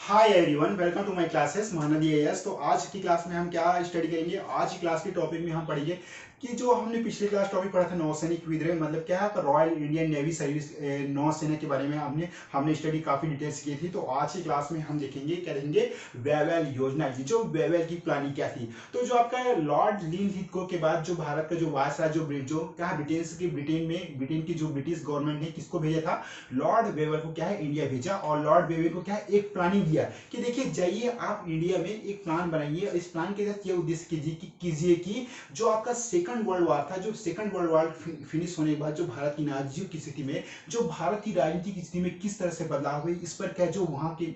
Hi everyone, welcome to my classes Mahanadi AS. तो आज की क्लास में हम क्या स्टडी करेंगे? आज की क्लास के टॉपिक में हम पढ़ेंगे कि जो हमने पिछली क्लास टॉपिक पढ़ा था नौसैनिक विद्रोह, मतलब क्या है रॉयल इंडियन नेवी सर्विस, नौसेना के बारे में हमने हमने स्टडी काफी डिटेल्स की थी। तो आज की क्लास में हम देखेंगे करेंगे वेवेल योजना की, जो वेवेल की प्लानिंग क्या थी। तो जो आपका लॉर्ड लिनलिथगो के बाद जो भारत का जो वायसराय जो क्या ब्रिटेन की जो ब्रिटिश गवर्नमेंट ने किसको भेजा था? लॉर्ड वेवेल को क्या है इंडिया भेजा। और लॉर्ड वेवेल को क्या है एक प्लानिंग दिया कि देखिए जाइए आप इंडिया में एक प्लान बनाइए। इस प्लान के तहत ये उद्देश्य कीजिए कि जो आपका सेकंड वर्ल्ड वार था, जो सेकंड वर्ल्ड वार फिनिश होने के बाद जो भारत की नाजियों की स्थिति में, जो भारत की राजनीति की स्थिति में किस तरह से बदलाव हुई, इस पर क्या जो वहां के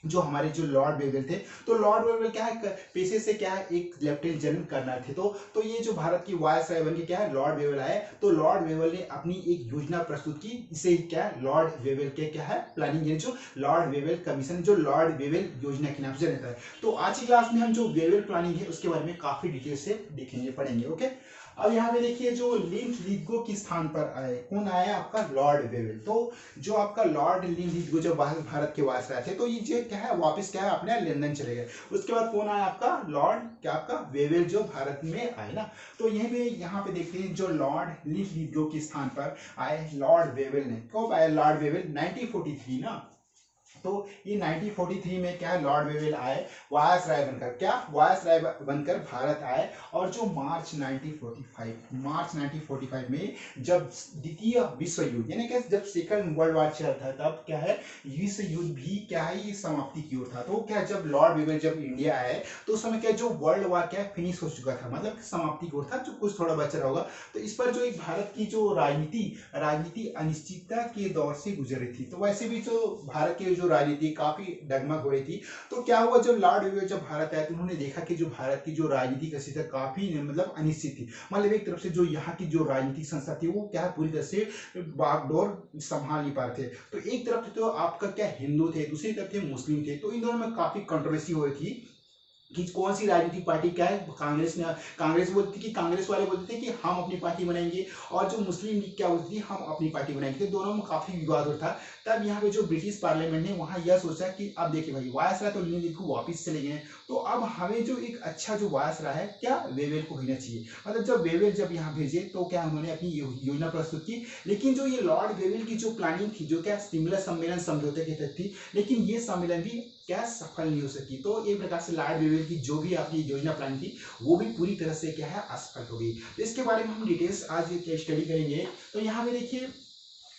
जो हमारे जो लॉर्ड वेवेल थे, तो लॉर्ड वेवेल क्या है पेशे से क्या है एक लेफ्टिनेंट जनरल कर्नल थे। तो ये जो भारत की वायसराय बन के क्या है लॉर्ड वेवेल आए। तो लॉर्ड वेवेल ने अपनी एक योजना प्रस्तुत की, इसे क्या है लॉर्ड वेवेल के क्या है प्लानिंग, ये जो लॉर्ड वेवेल कमीशन, जो लॉर्ड वेवेल योजना के नाम से रहता है। तो आज की क्लास में हम जो वेवेल प्लानिंग है उसके बारे में काफी डिटेल से देखेंगे पढ़ेंगे। ओके, अब यहाँ पे देखिए जो लिनलिथगो के स्थान पर आए, कौन आया? आपका लॉर्ड वेवेल। तो जो आपका लॉर्ड लिनलिथगो जब भारत के वायसराय थे, तो ये जो क्या है वापस क्या है अपने लंदन चले गए। उसके बाद कौन आया? आपका लॉर्ड क्या आपका वेवेल जो भारत में आए ना। तो यहीं पे यहाँ पे देखते हैं जो लॉर्ड लिनलिथगो के स्थान पर आए लॉर्ड वेवेल ने, कब आया लॉर्ड वेवेल? 1943 ना। तो ये 1943 में क्या लॉर्ड वेवेल आए वायसराय बनकर, क्या वायसराय बनकर भारत आए। और जो मार्च 1945 में जब द्वितीय विश्व युद्ध यानी कि जब सेकंड वर्ल्ड वार चल रहा था, तब क्या है विश्व युद्ध भी क्या है ये समाप्ति की ओर था। तो क्या जब लॉर्ड वेवेल जब इंडिया आए तो उस समय क्या जो वर्ल्ड वार क्या फिनिश हो चुका था, मतलब समाप्ति की ओर था, जो कुछ थोड़ा बचा होगा। तो इस पर जो एक भारत की जो राजनीति अनिश्चितता के दौर से गुजर रही थी। तो वैसे भी जो भारत की जो राजनीति काफी डगमग हो रही थी। तो क्या हुआ जब लॉर्ड वेवेल जब भारत आए तो उन्होंने देखा कि जो भारत की जो राजनीति का स्थिति काफी मतलब अनिश्चित थी। मतलब एक तरफ से जो यहाँ की जो राजनीतिक संस्था थी वो क्या पूरी तरह से बागडोर संभाल नहीं पा रहे थे। तो एक तरफ तो आपका क्या हिंदू थे, दूसरी तरफ थे मुस्लिम थे। तो इन दोनों में काफी कंट्रोवर्सी हो रही थी कि कौन सी राजनीतिक पार्टी क्या है। कांग्रेस बोलती थी कि कांग्रेस वाले बोलते थे कि हम अपनी पार्टी बनाएंगे, और जो मुस्लिम लीग क्या बोलती थी हम अपनी पार्टी बनाएंगे। तो दोनों में काफी विवाद होता था। तब यहाँ पे जो ब्रिटिश पार्लियामेंट ने वहां यह सोचा कि अब देखिए भाई वायसराय तो लिनलिथगो वापिस चले गए, तो अब हमें जो एक अच्छा जो वायसराय है क्या वेवेल को भेजना चाहिए। मतलब जब वेवेल जब यहाँ भेजे तो क्या उन्होंने अपनी योजना प्रस्तुत की। लेकिन जो ये लॉर्ड वेवेल की जो प्लानिंग थी, जो क्या शिमला सम्मेलन समझौते के तहत थी, लेकिन ये सम्मेलन भी क्या सफल नहीं हो सकी। तो एक प्रकार से लॉर्ड वेवेल की जो भी आपकी योजना प्लान थी वो भी पूरी तरह से क्या है असफल हो गई। तो इसके बारे में हम डिटेल्स आज स्टडी करेंगे। तो यहाँ पे देखिए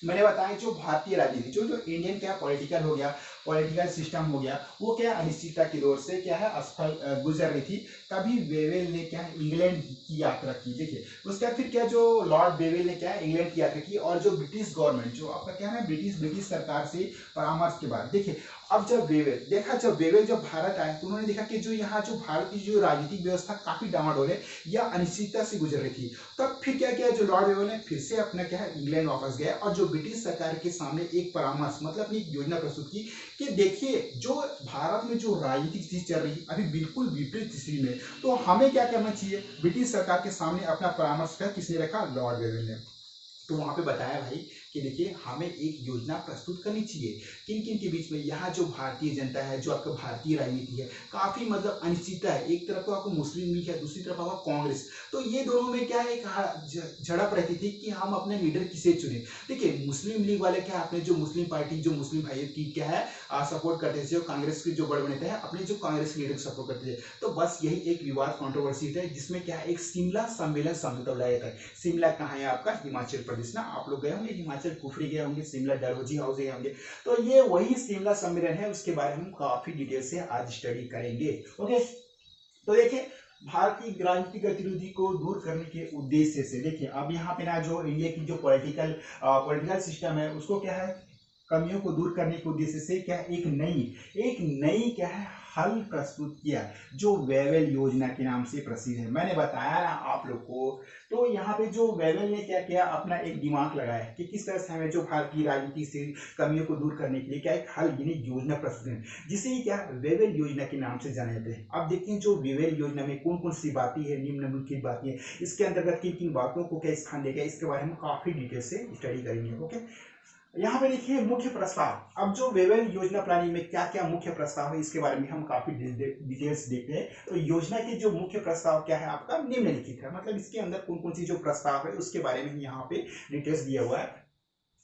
मैंने बताया जो भारतीय राजनीति जो इंडियन क्या पॉलिटिकल हो गया, पॉलिटिकल सिस्टम हो गया, वो क्या अनिश्चितता की दौर से क्या है असफल गुजर रही थी। तभी वेवेल ने क्या है इंग्लैंड की यात्रा की। देखिए उसके बाद फिर क्या जो लॉर्ड वेवेल ने क्या है इंग्लैंड की यात्रा की, और जो ब्रिटिश गवर्नमेंट जो आपका क्या है ब्रिटिश सरकार से परामर्श के बाद देखिए अब जब वेवेल जब भारत आए तो उन्होंने देखा कि जो यहाँ जो भारत की जो राजनीतिक व्यवस्था काफी डामाडोल है या अनिश्चितता से गुजर रही थी। तब फिर क्या किया जो लॉर्ड वेवेल ने फिर से अपना क्या है इंग्लैंड वापस गया, और जो ब्रिटिश सरकार के सामने एक परामर्श मतलब अपनी योजना प्रस्तुत की कि देखिए जो भारत में जो राजनीतिक स्थिति चल रही अभी बिल्कुल विपरीत स्थिति में, तो हमें क्या करना चाहिए। ब्रिटिश सरकार के सामने अपना परामर्श किसने रखा? लॉर्ड वेवेल ने। तो वहां पे बताया भाई कि देखिए हमें एक योजना प्रस्तुत करनी चाहिए किन किन के बीच में। यहाँ जो भारतीय जनता है, जो आपका भारतीय राजनीति है काफी मतलब अनिश्चितता है। एक तरफ तो आपको मुस्लिम लीग है, दूसरी तरफ आपका कांग्रेस। तो ये दोनों में क्या है एक झड़प रहती थी कि हम अपने लीडर किसे चुने। देखिए मुस्लिम लीग वाले क्या अपने जो मुस्लिम पार्टी जो मुस्लिम भाई की क्या है सपोर्ट करते थे, कांग्रेस के जो बड़े नेता है अपने जो कांग्रेस लीडर को सपोर्ट करते थे। तो बस यही एक विवाद कॉन्ट्रोवर्सी था जिसमें क्या एक शिमला सम्मेलन समझौता बुलाया था। शिमला कहाँ है? आपका हिमाचल प्रदेश ना। आप लोग गए होंगे हिमाचल, कुफरी गए होंगे, शिमला डलहौजी हाउस गए होंगे। तो ये वही शिमला सम्मेलन है, उसके बारे में हम काफी डिटेल से आज स्टडी करेंगे। ओके, तो देखिए भारतीय राजनीतिक गतिविधि को दूर करने के उद्देश्य से देखिए अब यहाँ पे ना जो इंडिया की जो पॉलिटिकल सिस्टम है उसको क्या है कमियों को दूर करने के उद्देश्य से क्या एक नई क्या है हल प्रस्तुत किया, जो वेवेल योजना के नाम से प्रसिद्ध है। मैंने बताया ना आप लोग को। तो यहाँ पे जो वेवेल ने क्या किया अपना एक दिमाग लगाया कि किस तरह से हमें जो भारतीय राजनीति से कमियों को दूर करने के लिए क्या एक हल यानी योजना प्रस्तुत है, जिसे ही क्या वेवेल योजना के नाम से जाने जाते हैं। अब देखते हैं जो वेवेल योजना में कौन कौन सी बातें हैं, निम्नलिखित बातें हैं, इसके अंतर्गत किन किन बातों को क्या स्थान देगा, इसके बारे में काफी डिटेल से स्टडी करेंगे। ओके, यहाँ पे देखिए मुख्य प्रस्ताव। अब जो वेवेल योजना प्रणाली में क्या क्या मुख्य प्रस्ताव है इसके बारे में हम काफी डिटेल्स देखते हैं। तो योजना के जो मुख्य प्रस्ताव क्या है आपका निम्नलिखित है, मतलब इसके अंदर कौन कौन सी जो प्रस्ताव है उसके बारे में यहाँ पे डिटेल्स दिया हुआ है।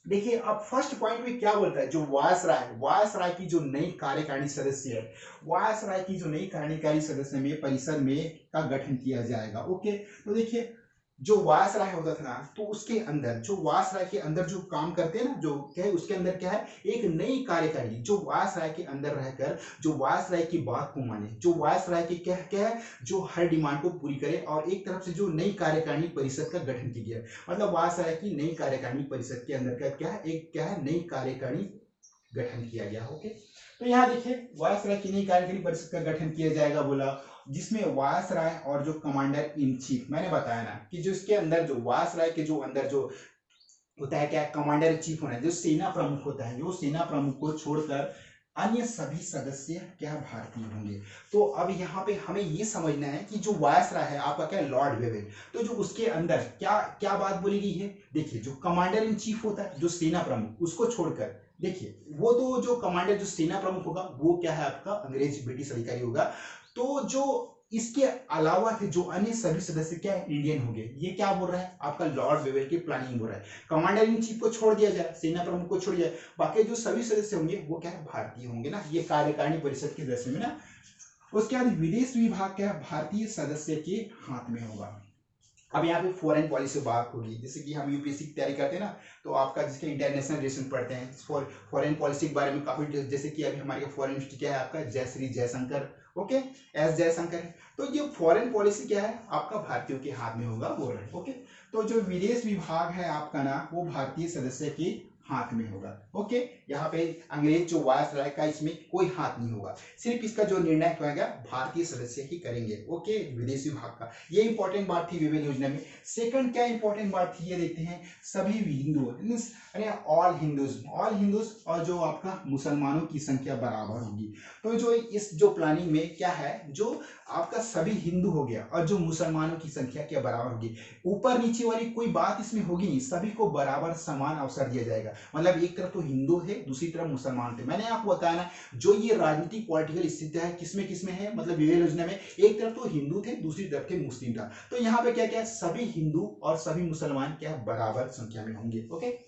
देखिए अब फर्स्ट पॉइंट में क्या बोलता है, जो वायसराय की जो नई कार्यकारिणी सदस्य है, वायसराय की जो नई कार्यकारिणी सदस्य में परिषद में का गठन किया जाएगा। ओके, तो देखिए जो वायसराय होता था ना, तो उसके अंदर जो वायसराय के अंदर जो काम करते हैं ना, जो क्या है उसके अंदर क्या है, एक नई कार्यकारिणी जो वायसराय के अंदर रहकर जो वायसराय की बात को माने, जो वायसराय की क्या क्या है, जो हर डिमांड को पूरी करे, और एक तरफ से जो नई कार्यकारिणी परिषद का गठन किया गया, मतलब वायसराय की नई कार्यकारिणी परिषद के अंदर का क्या है, एक क्या है, नई कार्यकारिणी गठन किया गया। ओके, तो यहाँ देखिए वायसराय की नई कार्यकारिणी परिषद का गठन किया जाएगा बोला, जिसमें वायसराय और जो कमांडर इन चीफ, मैंने बताया ना कि जो इसके अंदर जो वायसराय के जो अंदर जो होता है क्या, कमांडर इन चीफ होना है, जो सेना प्रमुख होता है, जो सेना प्रमुख को छोड़कर अन्य सभी सदस्य क्या भारतीय होंगे। तो अब यहाँ पे हमें ये समझना है कि जो वायसराय है आपका क्या, लॉर्ड वेवेल, तो जो उसके अंदर क्या क्या बात बोली गई है। देखिए जो कमांडर इन चीफ होता है, जो सेना प्रमुख, उसको छोड़कर देखिए वो तो जो कमांडर जो सेना प्रमुख होगा वो क्या है आपका अंग्रेज ब्रिटिश अधिकारी होगा। तो जो इसके अलावा थे जो अन्य सभी सदस्य क्या है, इंडियन होंगे। ये क्या बोल रहा है आपका, लॉर्ड वेवेल की प्लानिंग बोल रहा है। कमांडर इन चीफ को छोड़ दिया जाए, सेना प्रमुख को छोड़ दिया जाए, बाकी जो सभी सदस्य होंगे वो क्या है, भारतीय होंगे ना, ये कार्यकारिणी परिषद के सदस्य में ना। उसके बाद विदेश विभाग क्या है, भारतीय सदस्य के हाथ में होगा। अब यहाँ पे फॉरेन पॉलिसी बात होगी, जैसे कि हम यूपीएससी की तैयारी करते हैं ना, तो आपका जिसके इंटरनेशनल रिलेशन पढ़ते हैं, फॉरेन पॉलिसी के बारे में काफी, जैसे कि अभी हमारे फॉरेन मिनिस्टर क्या है आपका, जयश्री जयशंकर। Okay, S Jaishankar. तो ये फॉरेन पॉलिसी क्या है आपका, भारतीयों के हाथ में होगा बोल रहे हैं। ओके, तो जो विदेश विभाग है आपका ना, वो भारतीय सदस्य के हाथ में होगा। ओके, यहाँ पे अंग्रेज जो वायसराय का इसमें कोई हाथ नहीं होगा, सिर्फ इसका जो निर्णय होगा भारतीय सदस्य ही करेंगे। ओके, विदेश विभाग का ये इंपॉर्टेंट बात थी विवेल योजना में। सेकंड क्या इंपॉर्टेंट बात थी ये देखते हैं, सभी हिंदू ऑल हिंदूज और जो आपका मुसलमानों की संख्या बराबर होगी। तो जो इस जो प्लानिंग में क्या है, जो आपका सभी हिंदू हो गया और जो मुसलमानों की संख्या क्या बराबर होगी, ऊपर नीचे वाली कोई बात इसमें होगी नहीं, सभी को बराबर समान अवसर दिया जाएगा। मतलब एक तरफ तो हिंदू थे, दूसरी तरफ मुसलमान थे। मैंने आपको बताया ना, जो ये राजनीतिक पॉलिटिकल स्थिति है किसमें किसमें है, मतलब विवेल योजना में एक तरफ तो हिंदू थे, दूसरी तरफ थे मुस्लिम था। तो यहाँ पे क्या क्या, सभी हिंदू और सभी मुसलमान क्या बराबर संख्या में होंगे। ओके,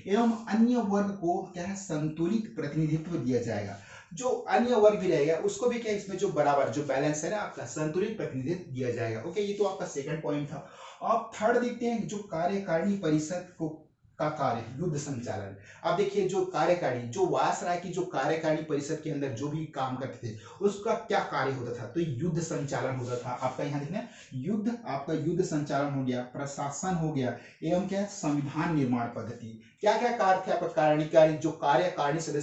एवं अन्य वर्ग को क्या है, संतुलित प्रतिनिधित्व दिया जाएगा। जो अन्य वर्ग भी रहेगा उसको भी क्या, इसमें जो बराबर जो बैलेंस है ना आपका, संतुलित प्रतिनिधित्व दिया जाएगा। ओके, ये तो आपका सेकंड पॉइंट था। अब थर्ड देखते हैं, जो कार्यकारिणी परिषद को का कार्य, युद्ध संचालन। अब देखिए जो कार्यकारिणी, जो वायसराय की जो कार्यकारिणी परिषद के अंदर जो भी काम करते थे उसका क्या कार्य होता था, तो युद्ध संचालन होता था आपका। यहाँ देखना युद्ध, आपका युद्ध संचालन हो गया, प्रशासन हो गया, एवं क्या संविधान निर्माण पद्धति। क्या क्या कार्य थे आपका कार्यकारिणी, जो कार्यकारिणी सदस्य